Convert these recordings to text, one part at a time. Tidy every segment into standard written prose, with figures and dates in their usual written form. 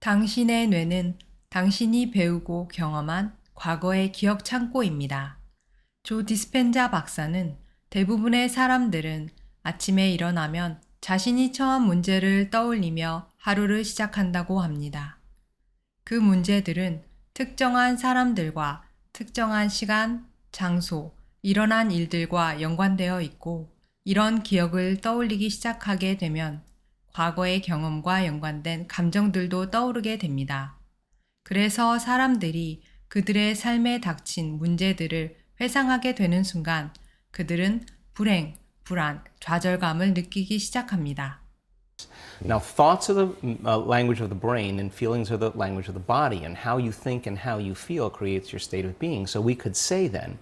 당신의 뇌는 당신이 배우고 경험한 과거의 기억 창고입니다. 조 디스펜자 박사는 대부분의 사람들은 아침에 일어나면 자신이 처한 문제를 떠올리며 하루를 시작한다고 합니다. 그 문제들은 특정한 사람들과 특정한 시간, 장소, 일어난 일들과 연관되어 있고 이런 기억을 떠올리기 시작하게 되면 과거의 경험과 연관된 감정들도 떠오르게 됩니다. 그래서 사람들이 그들의 삶에 닥친 문제들을 회상하게 되는 순간 그들은 불행, 불안, 좌절감을 느끼기 시작합니다. Now, thoughts are the language of the brain, and feelings are the language of the body, and how you think and how you feel creates your state of being. So we could say then,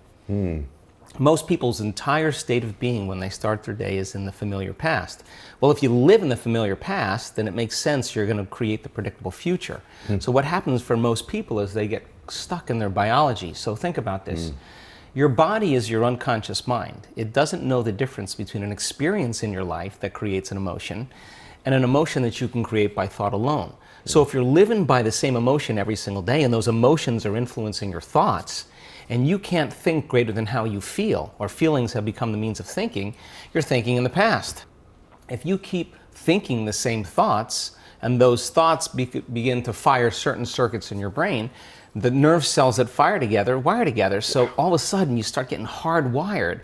most people's entire state of being when they start their day is in the familiar past. Well, if you live in the familiar past, then it makes sense you're going to create the predictable future. So what happens for most people is they get stuck in their biology. So think about this. Your body is your unconscious mind. It doesn't know the difference between an experience in your life that creates an emotion and an emotion that you can create by thought alone. So if you're living by the same emotion every single day and those emotions are influencing your thoughts, and you can't think greater than how you feel, or feelings have become the means of thinking, you're thinking in the past. If you keep thinking the same thoughts, and those thoughts begin to fire certain circuits in your brain, the nerve cells that fire together wire together, so all of a sudden you start getting hardwired.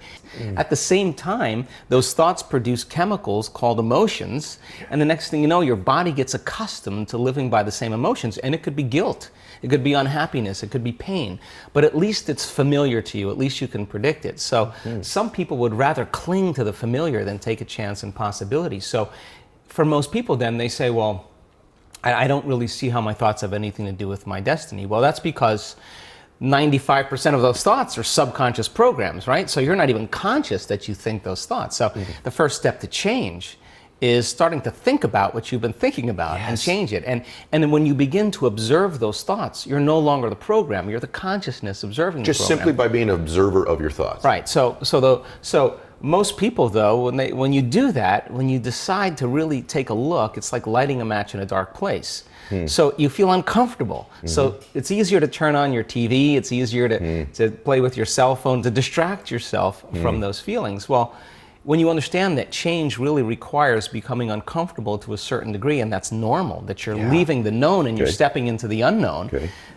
At the same time, those thoughts produce chemicals called emotions, and the next thing you know, your body gets accustomed to living by the same emotions, and it could be guilt, it could be unhappiness, it could be pain, but at least it's familiar to you, at least you can predict it. So some people would rather cling to the familiar than take a chance in possibility. So for most people then, they say, well, I don't really see how my thoughts have anything to do with my destiny. Well, that's because 95% of those thoughts are subconscious programs, right? So you're not even conscious that you think those thoughts. So the first step to change is starting to think about what you've been thinking about and change it. And then when you begin to observe those thoughts, you're no longer the program, you're the consciousness observing the program. Just simply by being an observer of your thoughts. Right. So most people, though, when you do that, when you decide to really take a look, it's like lighting a match in a dark place. So you feel uncomfortable. So it's easier to turn on your TV, it's easier to play with your cell phone, to distract yourself from those feelings. Well, when you understand that change really requires becoming uncomfortable to a certain degree, and that's normal, that you're leaving the known and you're stepping into the unknown,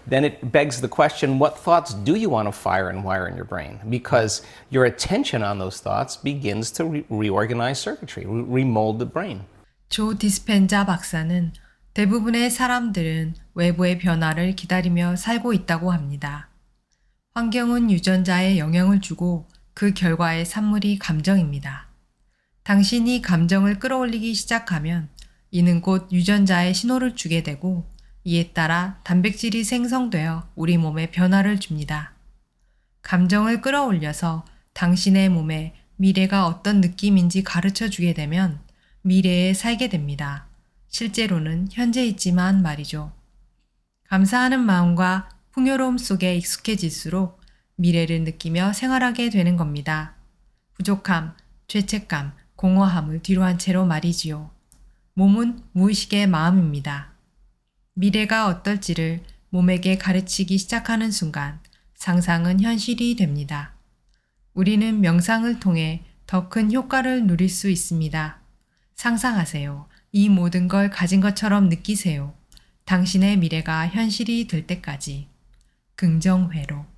then it begs the question, what thoughts do you want to fire and wire in your brain? Because your attention on those thoughts begins to reorganize circuitry, remold the brain. 조 디스펜자 박사는 대부분의 사람들은 외부의 변화를 기다리며 살고 있다고 합니다. 환경은 유전자에 영향을 주고 그 결과의 산물이 감정입니다. 당신이 감정을 끌어올리기 시작하면 이는 곧 유전자에 신호를 주게 되고 이에 따라 단백질이 생성되어 우리 몸에 변화를 줍니다. 감정을 끌어올려서 당신의 몸에 미래가 어떤 느낌인지 가르쳐 주게 되면 미래에 살게 됩니다. 실제로는 현재 있지만 말이죠. 감사하는 마음과 풍요로움 속에 익숙해질수록 미래를 느끼며 생활하게 되는 겁니다. 부족함, 죄책감, 공허함을 뒤로 한 채로 말이지요. 몸은 무의식의 마음입니다. 미래가 어떨지를 몸에게 가르치기 시작하는 순간 상상은 현실이 됩니다. 우리는 명상을 통해 더 큰 효과를 누릴 수 있습니다. 상상하세요. 이 모든 걸 가진 것처럼 느끼세요. 당신의 미래가 현실이 될 때까지. 긍정회로.